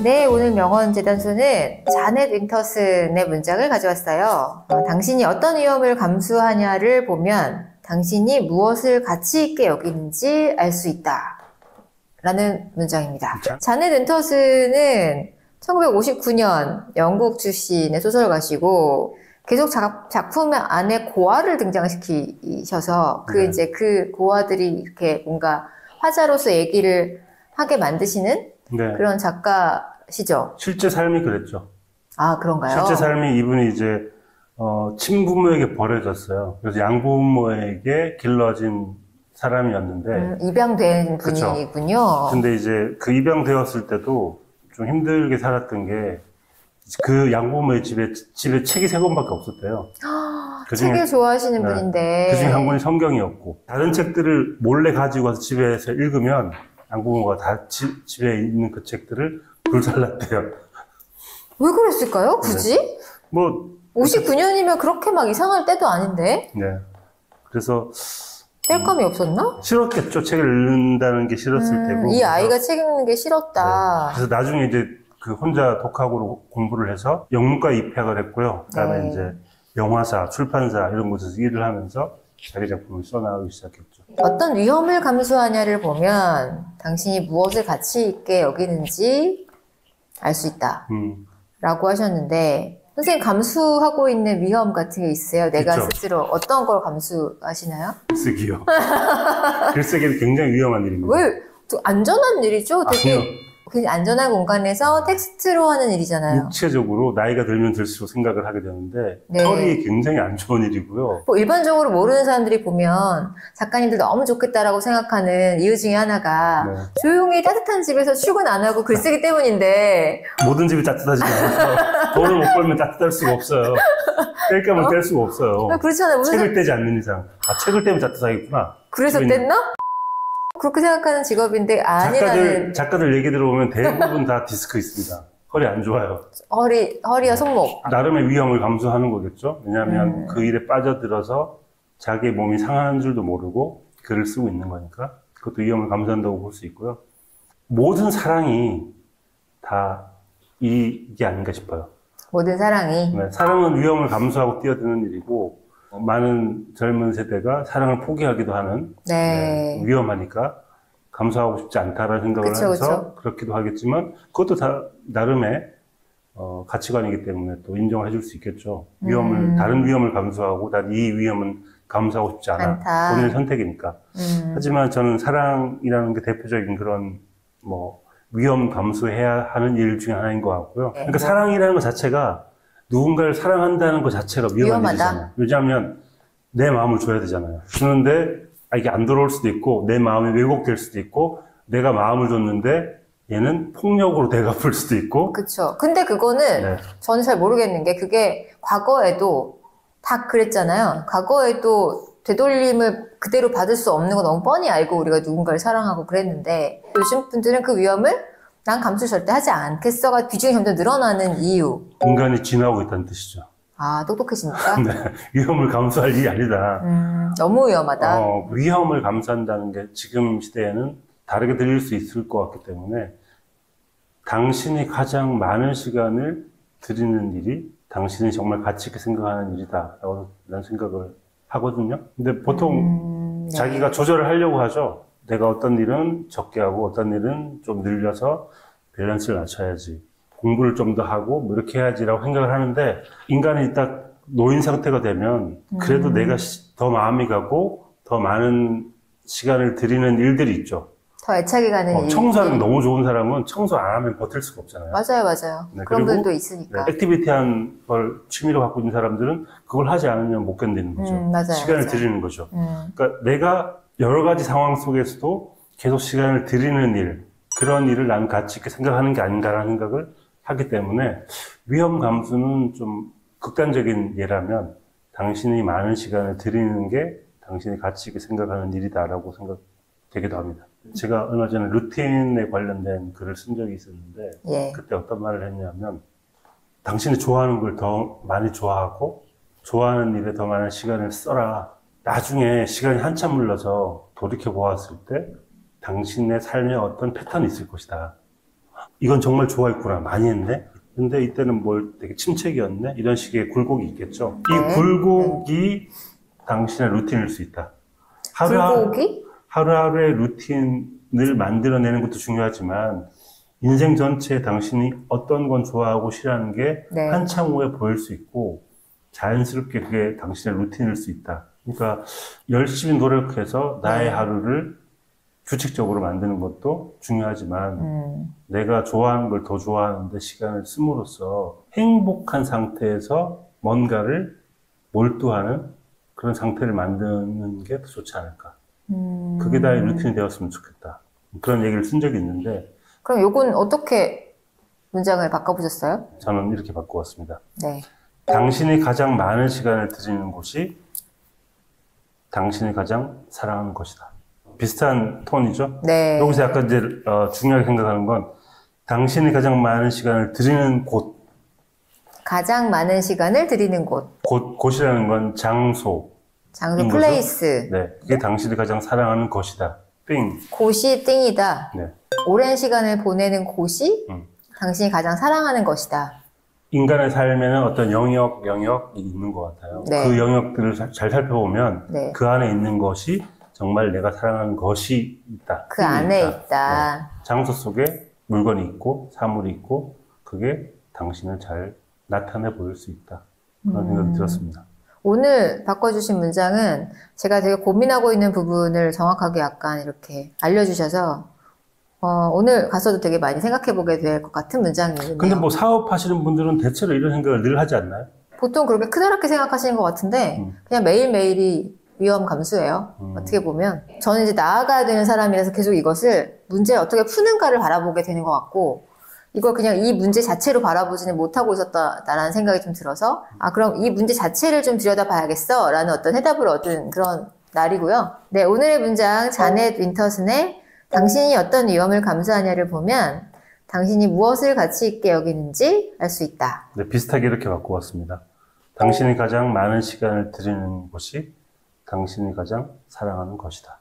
네, 오늘 명언재단소는 자넷 윈터슨의 문장을 가져왔어요. 당신이 어떤 위험을 감수하냐를 보면 당신이 무엇을 가치 있게 여기는지 알 수 있다. 라는 문장입니다. 자넷 윈터슨은 1959년 영국 출신의 소설가시고 계속 작품 안에 고아를 등장시키셔서 이제 그 고아들이 이렇게 뭔가 화자로서 얘기를 하게 만드시는 네. 그런 작가시죠? 실제 삶이 그랬죠. 아, 그런가요? 실제 삶이 이분이 이제, 친부모에게 버려졌어요. 그래서 양부모에게 길러진 사람이었는데. 입양된 분이군요. 근데 이제 그 입양되었을 때도 좀 힘들게 살았던 게, 그 양부모의 집에 책이 3권밖에 없었대요. 책을 좋아하시는 네, 분인데. 그 중에 한 권이 성경이었고, 다른 책들을 몰래 가지고 와서 집에서 읽으면, 양부모가 다 집에 있는 그 책들을 불살랐대요. 왜 그랬을까요? 굳이? 네. 뭐 59년이면 그렇게 막 이상할 때도 아닌데. 네. 그래서 뗄감이 없었나? 싫었겠죠. 책을 읽는다는 게 싫었을 테고. 이 아이가 책 읽는 게 싫었다. 네. 그래서 나중에 이제 그 혼자 독학으로 공부를 해서 영문과에 입학을 했고요. 그다음에 네. 이제 영화사, 출판사 이런 곳에서 일을 하면서 자기 작품을 써나가기 시작했죠. 어떤 위험을 감수하냐를 보면 당신이 무엇을 가치 있게 여기는지 알 수 있다. 라고 하셨는데 선생님 감수하고 있는 위험 같은 게 있으세요? 내가 있죠. 스스로 어떤 걸 감수하시나요? 글쓰기요. 글쓰기는 굉장히 위험한 일입니다. 왜? 안전한 일이죠? 되게 그냥 안전한 공간에서 텍스트로 하는 일이잖아요. 육체적으로 나이가 들면 들수록 생각을 하게 되는데 네. 허리에 굉장히 안 좋은 일이고요. 뭐 일반적으로 모르는 사람들이 보면 작가님들 너무 좋겠다라고 생각하는 이유 중에 하나가 네. 조용히 따뜻한 집에서 출근 안 하고 글쓰기 때문인데 모든 집이 따뜻하지 않아서 돈을 못 벌면 따뜻할 수가 없어요. 뗄감을 뗄 수가 없어요. 그렇잖아요. 책을 떼지 않는 이상. 책을 떼면 따뜻하겠구나. 그래서 뗐나? 그렇게 생각하는 직업인데 아니라는. 작가들 얘기 들어보면 대부분 다 디스크 있습니다. 허리 안 좋아요. 허리와 손목. 나름의 위험을 감수하는 거겠죠. 왜냐하면 그 일에 빠져들어서 자기 몸이 상하는 줄도 모르고 글을 쓰고 있는 거니까 그것도 위험을 감수한다고 볼 수 있고요. 모든 사랑이 다 이게 아닌가 싶어요. 모든 사랑이? 네, 사랑은 위험을 감수하고 뛰어드는 일이고 많은 젊은 세대가 사랑을 포기하기도 하는 네. 위험하니까 감수하고 싶지 않다라는 생각을 해서 그렇기도 하겠지만 그것도 다 나름의 가치관이기 때문에 또 인정을 해줄 수 있겠죠. 다른 위험을 감수하고 난 이 위험은 감수하고 싶지 않아. 본인의 선택이니까. 하지만 저는 사랑이라는 게 대표적인 그런 위험 감수해야 하는 일 중에 하나인 것 같고요. 네. 그러니까 사랑이라는 것 자체가 누군가를 사랑한다는 것 자체가 위험한 일이잖아요. 왜냐하면 내 마음을 줘야 되잖아요. 주는데 이게 안 들어올 수도 있고 내 마음이 왜곡될 수도 있고 내가 마음을 줬는데 얘는 폭력으로 대갚을 수도 있고. 그렇죠. 근데 그거는 네. 저는 잘 모르겠는 게 그게 과거에도 다 그랬잖아요. 과거에도 되돌림을 그대로 받을 수 없는 거 너무 뻔히 알고 우리가 누군가를 사랑하고 그랬는데 요즘 분들은 그 위험을 난 감수 절대 하지 않겠어가 비중이 점점 늘어나는 이유. 인간이 진화하고 있다는 뜻이죠. 아, 똑똑해지니까? 네. 위험을 감수할 일이 아니다. 너무 위험하다. 위험을 감수한다는 게 지금 시대에는 다르게 들릴 수 있을 것 같기 때문에 당신이 가장 많은 시간을 들이는 일이 당신이 정말 가치 있게 생각하는 일이다 라고 난 생각을 하거든요. 근데 보통 네. 자기가 조절을 하려고 하죠. 내가 어떤 일은 적게 하고 어떤 일은 좀 늘려서 밸런스를 낮춰야지. 공부를 좀 더 하고 이렇게 해야지라고 생각을 하는데 인간이 딱 노인 상태가 되면 그래도 내가 더 마음이 가고 더 많은 시간을 들이는 일들이 있죠. 더 애착이 가는 일. 청소하는 너무 좋은 사람은 청소 안 하면 버틸 수가 없잖아요. 맞아요. 네, 그런 분도 있으니까. 네, 액티비티한 걸 취미로 갖고 있는 사람들은 그걸 하지 않으면 못 견디는 거죠. 맞아요. 시간을 들이는 거죠. 그러니까 내가 여러 가지 상황 속에서도 계속 시간을 들이는 일, 그런 일을 나는 가치 있게 생각하는 게 아닌가라는 생각을 하기 때문에 위험 감수는 좀 극단적인 예라면 당신이 많은 시간을 들이는 게 당신이 가치 있게 생각하는 일이다라고 생각되기도 합니다. 제가 얼마 전에 루틴에 관련된 글을 쓴 적이 있었는데 예. 그때 어떤 말을 했냐면 당신이 좋아하는 걸 더 많이 좋아하고 좋아하는 일에 더 많은 시간을 써라. 나중에 시간이 한참 흘러서 돌이켜 보았을 때 당신의 삶에 어떤 패턴이 있을 것이다. 이건 정말 좋아했구나. 많이 했네. 근데 이때는 뭘 되게 침체기였네. 이런 식의 굴곡이 있겠죠. 이 굴곡이 당신의 루틴일 수 있다. 굴곡이? 하루하루의 루틴을 만들어내는 것도 중요하지만 인생 전체에 당신이 어떤 건 좋아하고 싫어하는 게 한참 후에 보일 수 있고 자연스럽게 그게 당신의 루틴일 수 있다. 그러니까 열심히 노력해서 나의 하루를 규칙적으로 만드는 것도 중요하지만 내가 좋아하는 걸 더 좋아하는데 시간을 씀으로써 행복한 상태에서 뭔가를 몰두하는 그런 상태를 만드는 게 더 좋지 않을까. 그게 나의 루틴이 되었으면 좋겠다. 그런 얘기를 쓴 적이 있는데 그럼 요건 어떻게 문장을 바꿔보셨어요? 저는 이렇게 바꾸었습니다. 네. 당신이 가장 많은 시간을 들이는 곳이 당신이 가장 사랑하는 것이다. 비슷한 톤이죠? 네. 여기서 약간 이제 중요하게 생각하는 건 당신이 가장 많은 시간을 들이는 곳. 가장 많은 시간을 들이는 곳. 곳이라는 건 장소, 플레이스. 네, 그게 당신이 가장 사랑하는 것이다. 띵. 곳이 띵이다. 네. 오랜 시간을 보내는 곳이 당신이 가장 사랑하는 것이다. 인간의 삶에는 어떤 영역이 있는 것 같아요. 네. 그 영역들을 잘 살펴보면 그 안에 있는 것이 정말 내가 사랑하는 것이 있다. 그 안에 있다. 네. 장소 속에 물건이 있고 사물이 있고 그게 당신을 잘 나타내 보일 수 있다. 그런 생각이 들었습니다. 오늘 바꿔주신 문장은 제가 되게 고민하고 있는 부분을 정확하게 약간 이렇게 알려주셔서 오늘 가서도 되게 많이 생각해보게 될 것 같은 문장이거든요. 근데 뭐 사업하시는 분들은 대체로 이런 생각을 늘 하지 않나요? 보통 그렇게 크다랗게 생각하시는 것 같은데 그냥 매일매일이 위험 감수예요. 어떻게 보면 저는 이제 나아가야 되는 사람이라서 계속 이것을 문제를 어떻게 푸는가를 바라보게 되는 것 같고 이걸 그냥 이 문제 자체로 바라보지는 못하고 있었다라는 생각이 좀 들어서 그럼 이 문제 자체를 좀 들여다봐야겠어 라는 어떤 해답을 얻은 그런 날이고요. 네, 오늘의 문장 자넷 윈터슨의 당신이 어떤 위험을 감수하냐를 보면 당신이 무엇을 가치 있게 여기는지 알 수 있다. 네, 비슷하게 이렇게 바꿔봤습니다. 당신이 가장 많은 시간을 들이는 곳이 당신이 가장 사랑하는 것이다.